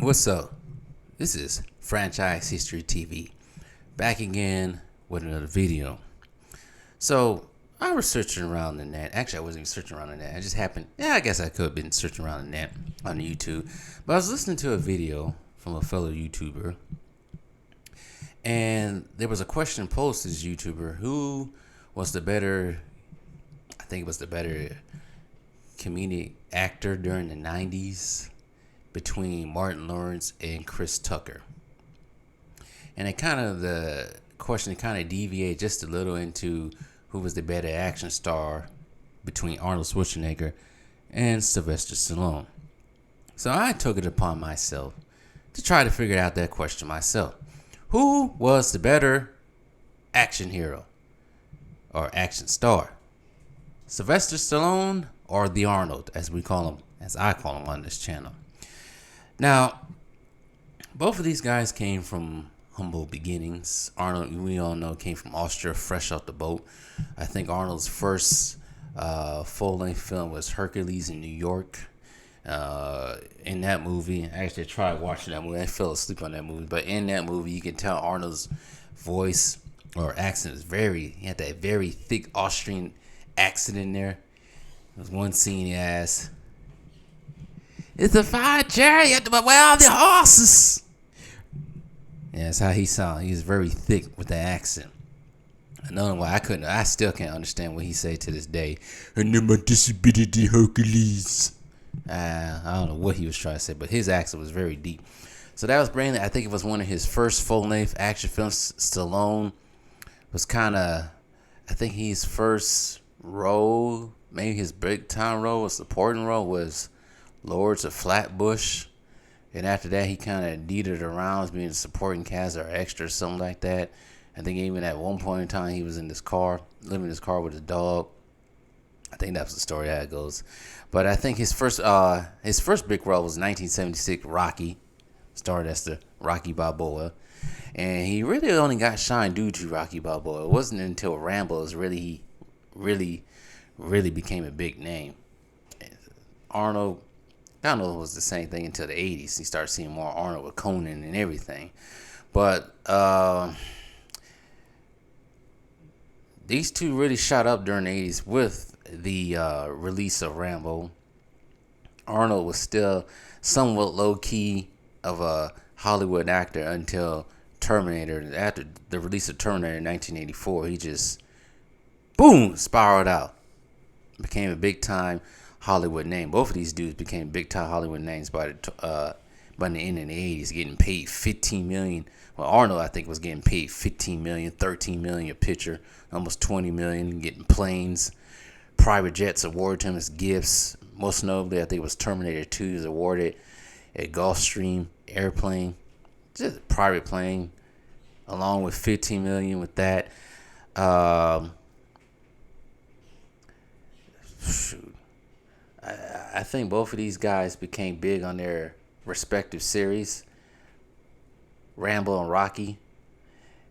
What's up? This is Franchise History TV, back again with another video. So, I was searching around the net. Actually, I wasn't even searching around the net. I just happened, I guess I could have been searching around the net on YouTube. But I was listening to a video from a fellow YouTuber, and there was a question posed to this YouTuber: who was the better, I think it was the better comedic actor during the 90s between Martin Lawrence and Chris Tucker. And the question kind of deviated just a little into who was the better action star between Arnold Schwarzenegger and Sylvester Stallone. So I took it upon myself to try to figure out that question myself. Who was the better action hero or action star? Sylvester Stallone or the Arnold, as I call him on this channel. Now, both of these guys came from humble beginnings. Arnold, we all know, came from Austria, fresh off the boat. I think Arnold's first full-length film was Hercules in New York. In that movie, I actually tried watching that movie. I fell asleep on that movie. But in that movie, you can tell Arnold's voice or accent is he had that very thick Austrian accent in there. There's one scene he has, "It's a fine chariot, but where are the horses?" Yeah, that's how he sounded. He was very thick with the accent. Another one I still can't understand what he said to this day. "And then my disability Hercules." I don't know what he was trying to say, but his accent was very deep. So that was Brandon. I think it was one of his first full-length action films. Stallone was I think his first role, maybe his big-time role, supporting role, was Lords of Flatbush. And after that, he kind of deeded around as being a supporting cast or extra or something like that. I think even at one point in time, he was in this car, living in his car with his dog. I think that's the story how it goes. But I think his first big role was 1976 Rocky, starred as the Rocky Balboa. And he really only got shine due to Rocky Balboa. It wasn't until Rambo he really became a big name. Arnold was the same thing until the 80s. He started seeing more Arnold with Conan and everything. But these two really shot up during the 80s with the release of Rambo. Arnold was still somewhat low-key of a Hollywood actor until Terminator. After the release of Terminator in 1984, he just, boom, spiraled out. Became a big-time Hollywood name. Both of these dudes became big-time Hollywood names by the end of the 80s, getting paid $15 million. Well, Arnold, I think, was getting paid $15 million, $13 million a picture, almost $20 million, getting planes, private jets awarded to him as gifts. Most notably, I think it was Terminator 2 was awarded a Gulfstream airplane, just a private plane, along with $15 million with that. Shoot. I think both of these guys became big on their respective series, Rambo and Rocky,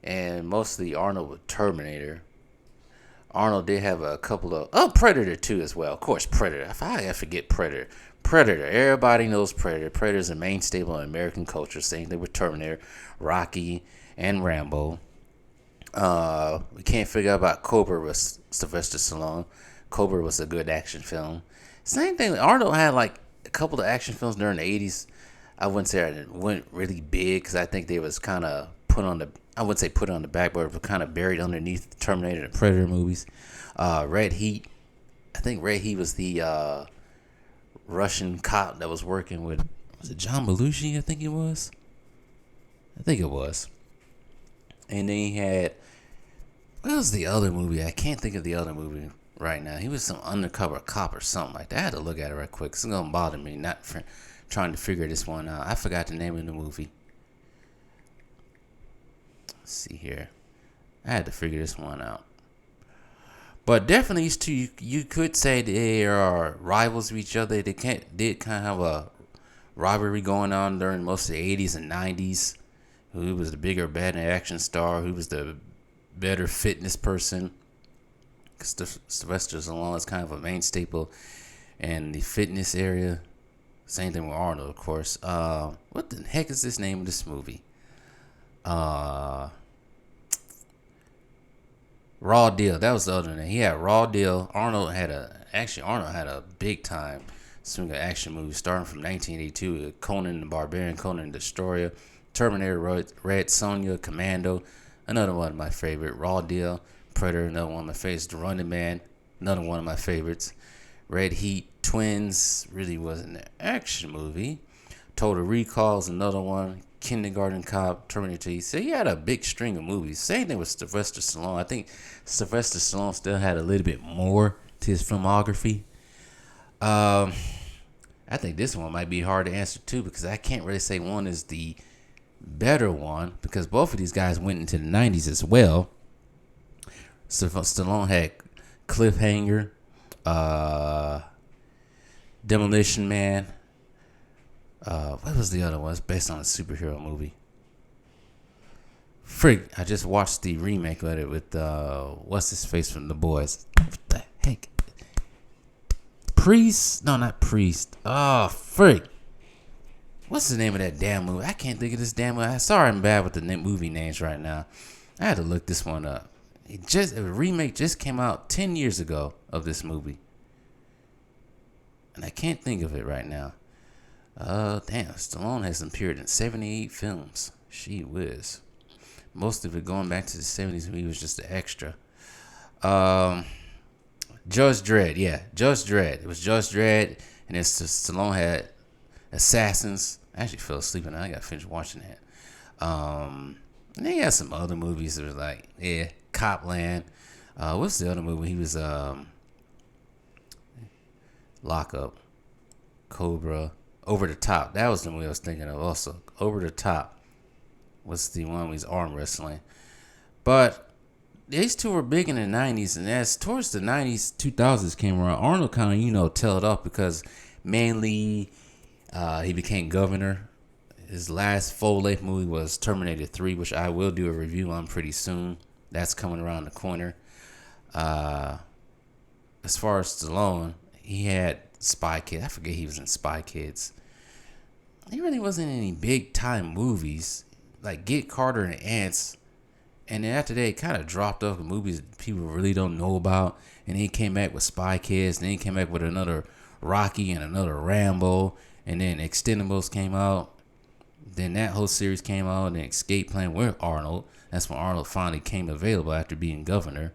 and mostly Arnold with Terminator. Arnold did have a couple of Predator too as well. Of course, Predator. I forget Predator. Predator. Everybody knows Predator. Predator's a main staple in American culture. Same thing with Terminator, Rocky, and Rambo. We can't figure out about Cobra with Sylvester Stallone. Cobra was a good action film. Same thing. Arnold had like a couple of action films during the 80s. I wouldn't say it went really big because I think they was kind of I wouldn't say put on the back burner, but kind of buried underneath the Terminator and Predator movies. Red Heat. I think Red Heat was the Russian cop that was working with, was it John Belushi? I think it was. And then he had, what was the other movie? I can't think of the other movie right now. He was some undercover cop or something like that. I had to look at it right quick. It's going to bother me not trying to figure this one out. I forgot the name of the movie. Let's see here. I had to figure this one out. But definitely these two, you could say they are rivals of each other. They did kind of have a rivalry going on during most of the 80s and 90s. Who was the bigger, better action star? Who was the better fitness person? Because Sylvester Stallone is kind of a main staple in the fitness area. Same thing with Arnold, of course. What the heck is this name of this movie? Uh, Raw Deal. That was the other name. He had Raw Deal. Arnold had a big time swing of action movies starting from 1982. Conan the Barbarian, Conan the Destroyer, Terminator, Red Sonja, Commando. Another one of my favorite. Raw Deal, Predator. Another one of my favorites. The Running Man. Another one of my favorites. Red Heat, Twins. Really wasn't an action movie. Total Recall is another one. Kindergarten Cop, Terminator 2. So he had a big string of movies. Same thing with Sylvester Stallone. I think Sylvester Stallone still had a little bit more to his filmography. I think this one might be hard to answer too because I can't really say one is the better one because both of these guys went into the 90s as well. Stallone had Cliffhanger, Demolition Man. What was the other one? It's based on a superhero movie. Freak! I just watched the remake of it with what's his face from The Boys. What the heck? Priest? No, not Priest. Oh, freak! What's the name of that damn movie? I can't think of this damn movie. Sorry, I'm bad with the movie names right now. I had to look this one up. A remake just came out 10 years ago of this movie, and I can't think of it right now. Damn, Stallone has appeared in 78 films. She whiz. Most of it going back to the 70s when he was just an extra. Judge Dredd, yeah. Judge Dredd. It was Judge Dredd, and then Stallone had Assassins. I actually fell asleep and I got finished watching that. And then he had some other movies that was like, Copland. What's the other movie? He was, Lockup, Cobra. Over the Top. That was the movie I was thinking of also. Over the Top was the one with arm wrestling. But these two were big in the 90s. And as towards the 90s, 2000s came around, Arnold kind of, tailed off because mainly he became governor. His last full-length movie was Terminator 3, which I will do a review on pretty soon. That's coming around the corner. As far as Stallone, he had Spy Kids. I forget he was in Spy Kids. He really wasn't in any big time movies like Get Carter and Ants. And then after that, he kind of dropped off the movies people really don't know about. And then he came back with Spy Kids. And then he came back with another Rocky and another Rambo. And then Expendables came out. Then that whole series came out. And then Escape Plan with Arnold. That's when Arnold finally came available after being governor.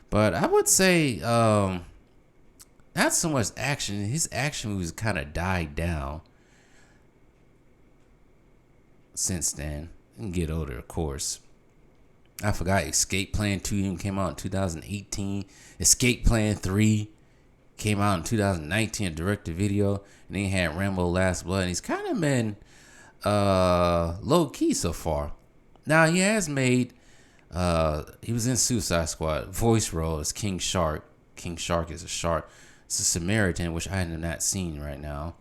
But I would say not so much action. His action movies kind of died down since then. And get older, of course. I forgot Escape Plan 2 even came out in 2018. Escape Plan 3 came out in 2019, a direct-to-video. And then he had Rambo Last Blood. And he's kind of been low-key so far. Now, he has made... he was in Suicide Squad. Voice role is King Shark. King Shark is a shark. It's a Samaritan, which I have not seen right now.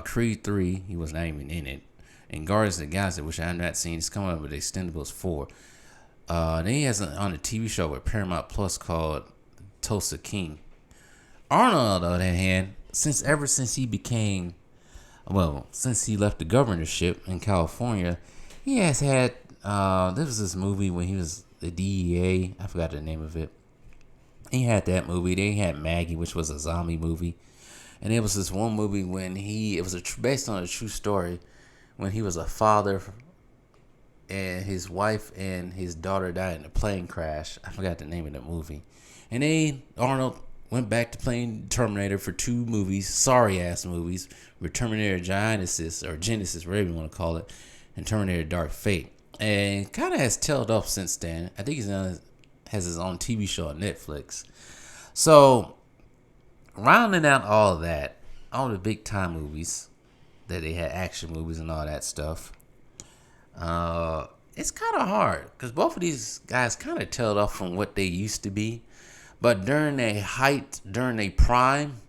Creed 3, he was not even in it. And Guardians of the Galaxy, which I have not seen. It's coming up with Expendables 4. Then he has on a TV show with Paramount Plus called Tulsa King. Arnold, on the other hand, since he left the governorship in California, he has had, there was this movie when he was the DEA. I forgot the name of it. He had that movie. Then he had Maggie, which was a zombie movie. And there was this one movie when it was based on a true story, when he was a father and his wife and his daughter died in a plane crash. I forgot the name of the movie. And Arnold went back to playing Terminator for 2 movies, sorry-ass movies, with Terminator Genesis, whatever you want to call it, and Terminator Dark Fate. And kind of has tailed off since then. I think has his own TV show on Netflix. So, rounding out all of that, all the big-time movies, that they had action movies and all that stuff, it's kind of hard because both of these guys kind of tailed off from what they used to be. But during their height, during their prime,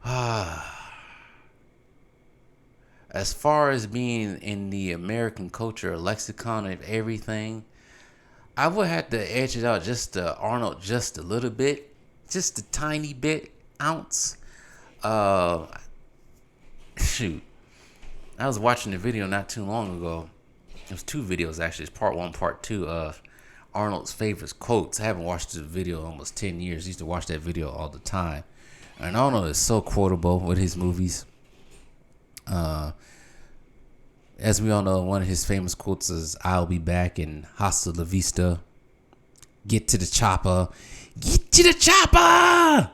as far as being in the American culture lexicon of everything, I would have to edge it out just to Arnold just a little bit, just a tiny bit, ounce. shoot, I was watching the video not too long ago. It was two videos actually. It's part one, part two of Arnold's favorite quotes. I haven't watched the video in almost 10 years. I used to watch that video all the time. And Arnold is so quotable with his movies. As we all know, one of his famous quotes is "I'll be back" and "Hasta la vista." Get to the chopper. Get to the chopper.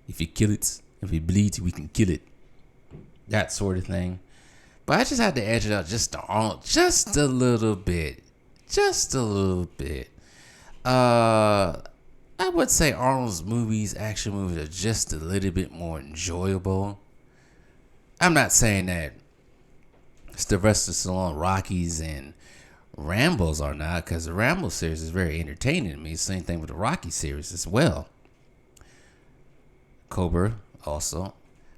If you kill it, if it bleeds, we can kill it. That sort of thing. But I just had to edge it out just to Arnold, just a little bit. Just a little bit. I would say Arnold's movies, action movies, are just a little bit more enjoyable. I'm not saying that Sylvester Stallone, Rockies, and Rambos are not, because the Rambo series is very entertaining to me. Same thing with the Rocky series as well. Cobra also.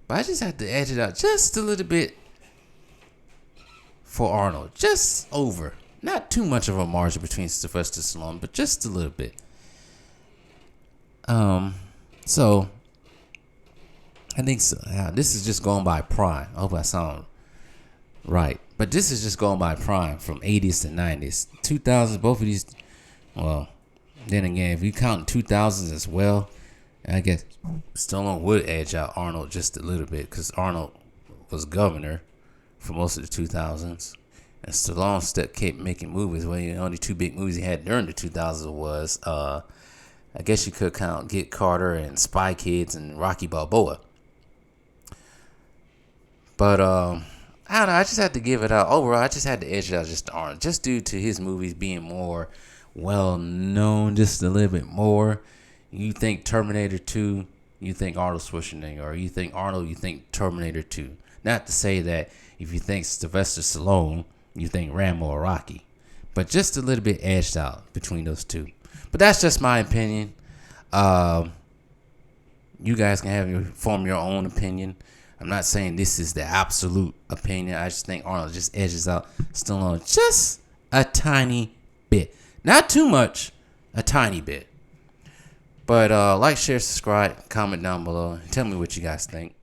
But I just had to edge it out just a little bit for Arnold. Just over. Not too much of a margin between Sylvester Stallone, but just a little bit. So I think so. This is just going by prime. I hope I sound right. But this is just going by prime from 80s to 90s. 2000s, both of these, well, then again, if you count 2000s as well, I guess Stallone would edge out Arnold just a little bit because Arnold was governor for most of the 2000s. And Stallone kept making movies. Well, the only two big movies he had during the 2000s was, I guess you could count Get Carter and Spy Kids and Rocky Balboa. But, I don't know. I just had to give it out. Overall, I just had to edge it out just to Arnold. Just due to his movies being more well-known, just a little bit more. You think Terminator 2, you think Arnold Schwarzenegger. Or you think Arnold, you think Terminator 2. Not to say that if you think Sylvester Stallone, you think Rambo or Rocky. But just a little bit edged out between those two. But that's just my opinion. You guys can form your own opinion. I'm not saying this is the absolute opinion. I just think Arnold just edges out Stallone just a tiny bit. Not too much, a tiny bit. But like, share, subscribe, comment down below. Tell me what you guys think.